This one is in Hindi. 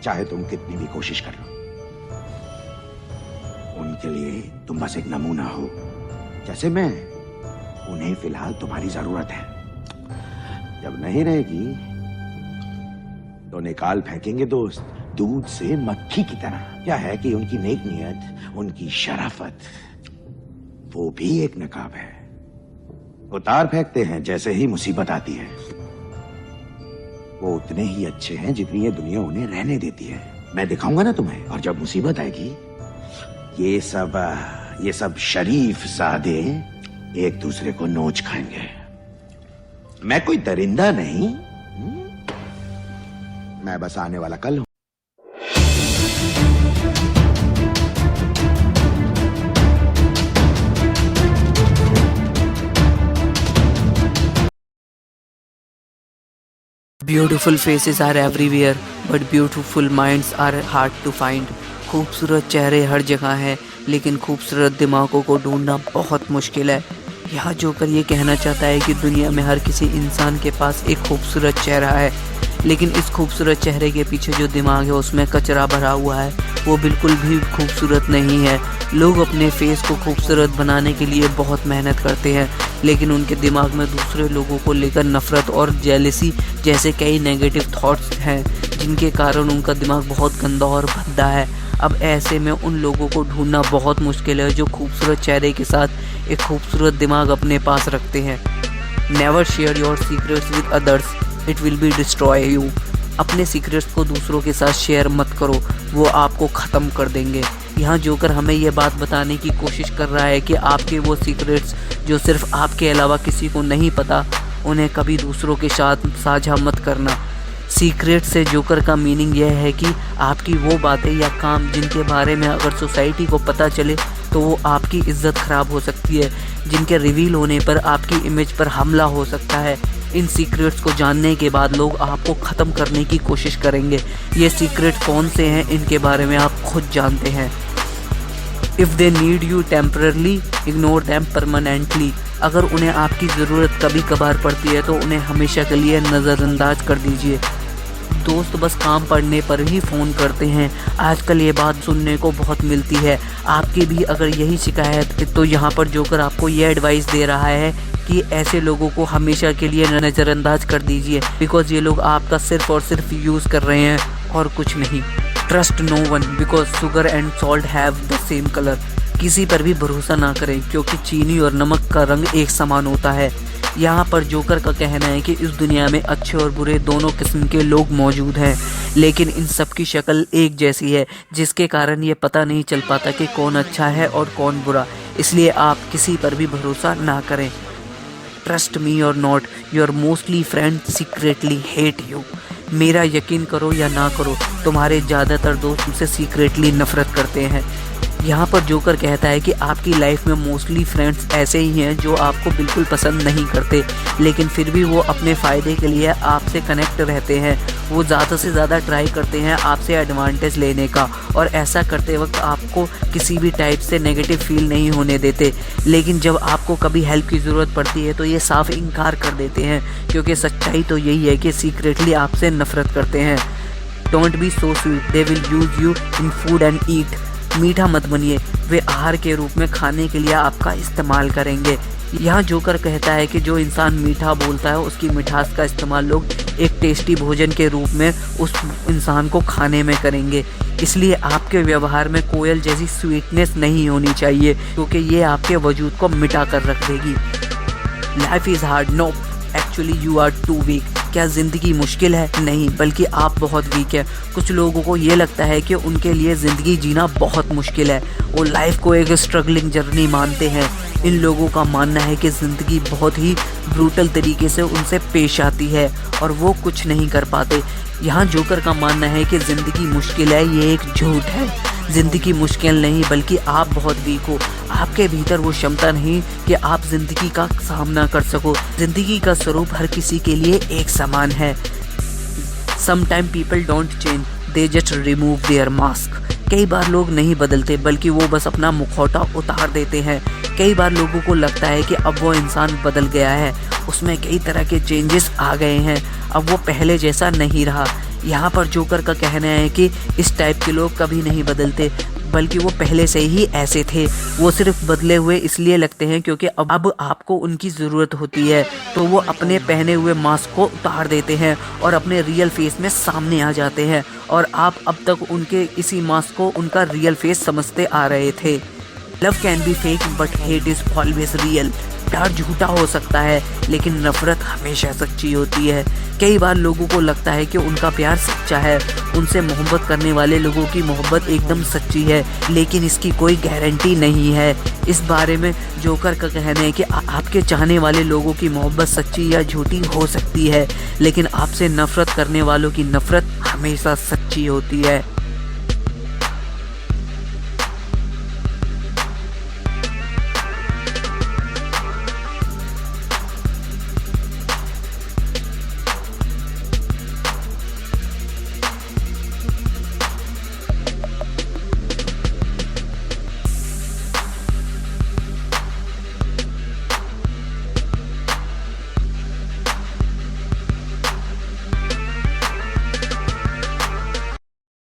चाहे तुम कितनी भी कोशिश कर लो। उनके लिए तुम बस एक नमूना हो, जैसे मैं। उन्हें फिलहाल तुम्हारी जरूरत है। जब नहीं रहेगी तो निकाल फेंकेंगे दोस्त, दूध से मक्खी की तरह। क्या है कि उनकी नेक नियत, उनकी शराफत, वो भी एक नकाब है। उतार फेंकते हैं जैसे ही मुसीबत आती है। वो उतने ही अच्छे हैं जितनी ये दुनिया उन्हें रहने देती है। मैं दिखाऊंगा ना तुम्हें, और जब मुसीबत आएगी ये सब शरीफ सादे एक दूसरे को नोच खाएंगे। मैं कोई दरिंदा नहीं, मैं बस आने वाला कल हूं। Beautiful faces are everywhere, but beautiful minds are hard to find. खूबसूरत चेहरे हर जगह हैं, लेकिन खूबसूरत दिमागों को ढूंढना बहुत मुश्किल है। यहाँ जोकर ये कहना चाहता है कि दुनिया में हर किसी इंसान के पास एक खूबसूरत चेहरा है, लेकिन इस खूबसूरत चेहरे के पीछे जो दिमाग है उसमें कचरा भरा हुआ है, वो बिल्कुल भी खूबसूरत नहीं है। लोग अपने फेस को खूबसूरत बनाने के लिए बहुत मेहनत करते हैं, लेकिन उनके दिमाग में दूसरे लोगों को लेकर नफ़रत और जेलसी जैसे कई नेगेटिव थॉट्स हैं, जिनके कारण उनका दिमाग बहुत गंदा और भद्दा है। अब ऐसे में उन लोगों को ढूंढना बहुत मुश्किल है जो खूबसूरत चेहरे के साथ एक खूबसूरत दिमाग अपने पास रखते हैं। Never share your secrets with others, it will be destroy you. अपने सीक्रेट्स को दूसरों के साथ शेयर मत करो, वो आपको ख़त्म कर देंगे। यहाँ जोकर हमें ये बात बताने की कोशिश कर रहा है कि आपके वो सीक्रेट्स जो सिर्फ आपके अलावा किसी को नहीं पता, उन्हें कभी दूसरों के साथ साझा मत करना। सीक्रेट से जोकर का मीनिंग यह है कि आपकी वो बातें या काम जिनके बारे में अगर सोसाइटी को पता चले तो वो आपकी इज्जत ख़राब हो सकती है, जिनके रिवील होने पर आपकी इमेज पर हमला हो सकता है। इन सीक्रेट्स को जानने के बाद लोग आपको ख़त्म करने की कोशिश करेंगे। ये सीक्रेट कौन से हैं इनके बारे में आप खुद जानते हैं। If they need you temporarily, ignore them permanently. अगर उन्हें आपकी ज़रूरत कभी कभार पड़ती है तो उन्हें हमेशा के लिए नज़रअंदाज कर दीजिए। दोस्त बस काम पड़ने पर ही फ़ोन करते हैं, आजकल ये बात सुनने को बहुत मिलती है। आपकी भी अगर यही शिकायत है तो यहाँ पर जोकर आपको ये एडवाइस दे रहा है कि ऐसे लोगों को हमेशा के लिए नज़रअंदाज कर दीजिए, बिकॉज़ ये लोग आपका सिर्फ़ और सिर्फ यूज़ कर रहे हैं और कुछ नहीं। Trust no one because sugar and salt have the same colour. किसी पर भी भरोसा ना करें क्योंकि चीनी और नमक का रंग एक समान होता है। यहाँ पर जोकर का कहना है कि इस दुनिया में अच्छे और बुरे दोनों किस्म के लोग मौजूद हैं, लेकिन इन सब की शक्ल एक जैसी है, जिसके कारण ये पता नहीं चल पाता कि कौन अच्छा है और कौन बुरा। इसलिए आप किसी पर भी भरोसा ना करें। ट्रस्ट मी और not, your mostly friend secretly hate you. मेरा यकीन करो या ना करो, तुम्हारे ज़्यादातर दोस्त तुमसे सीक्रेटली नफ़रत करते हैं। यहाँ पर जोकर कहता है कि आपकी लाइफ में मोस्टली फ्रेंड्स ऐसे ही हैं जो आपको बिल्कुल पसंद नहीं करते, लेकिन फिर भी वो अपने फ़ायदे के लिए आपसे कनेक्ट रहते हैं। वो ज़्यादा से ज़्यादा ट्राई करते हैं आपसे एडवांटेज लेने का, और ऐसा करते वक्त आपको किसी भी टाइप से नेगेटिव फील नहीं होने देते। लेकिन जब आपको कभी हेल्प की ज़रूरत पड़ती है तो ये साफ इनकार कर देते हैं, क्योंकि सच्चाई तो यही है कि सीक्रेटली आपसे नफ़रत करते हैं। Don't be so sweet, they will use you in food and eat. मीठा मत बनिए, वे आहार के रूप में खाने के लिए आपका इस्तेमाल करेंगे। यहाँ जोकर कहता है कि जो इंसान मीठा बोलता है उसकी मिठास का इस्तेमाल लोग एक टेस्टी भोजन के रूप में उस इंसान को खाने में करेंगे। इसलिए आपके व्यवहार में कोयल जैसी स्वीटनेस नहीं होनी चाहिए, क्योंकि ये आपके वजूद को मिटा कर रख देगी। Life is hard, no actually you are too weak. क्या ज़िंदगी मुश्किल है? नहीं, बल्कि आप बहुत वीक है। कुछ लोगों को ये लगता है कि उनके लिए ज़िंदगी जीना बहुत मुश्किल है, वो लाइफ को एक स्ट्रगलिंग जर्नी मानते हैं। इन लोगों का मानना है कि ज़िंदगी बहुत ही ब्रूटल तरीके से उनसे पेश आती है और वो कुछ नहीं कर पाते। यहाँ जोकर का मानना है कि ज़िंदगी मुश्किल है, ये एक झूठ है। ज़िंदगी मुश्किल नहीं, बल्कि आप बहुत वीक हो। आपके भीतर वो क्षमता नहीं कि आप ज़िंदगी का सामना कर सको। ज़िंदगी का स्वरूप हर किसी के लिए एक समान है। Sometime people don't change, they just remove their mask. कई बार लोग नहीं बदलते, बल्कि वो बस अपना मुखौटा उतार देते हैं। कई बार लोगों को लगता है कि अब वो इंसान बदल गया है, उसमें कई तरह के चेंजेस आ गए हैं, अब वो पहले जैसा नहीं रहा। यहाँ पर जोकर का कहना है कि इस टाइप के लोग कभी नहीं बदलते, बल्कि वो पहले से ही ऐसे थे। वो सिर्फ बदले हुए इसलिए लगते हैं क्योंकि अब आपको उनकी ज़रूरत होती है, तो वो अपने पहने हुए मास्क को उतार देते हैं और अपने रियल फेस में सामने आ जाते हैं, और आप अब तक उनके इसी मास्क को उनका रियल फेस समझते आ रहे थे। Love can be fake but hate is always real. प्यार झूठा हो सकता है लेकिन नफरत हमेशा सच्ची होती है। कई बार लोगों को लगता है कि उनका प्यार सच्चा है, उनसे मोहब्बत करने वाले लोगों की मोहब्बत एकदम सच्ची है, लेकिन इसकी कोई गारंटी नहीं है। इस बारे में जोकर का कहना है कि आपके चाहने वाले लोगों की मोहब्बत सच्ची या झूठी हो सकती है, लेकिन आपसे नफरत करने वालों की नफरत हमेशा सच्ची होती है।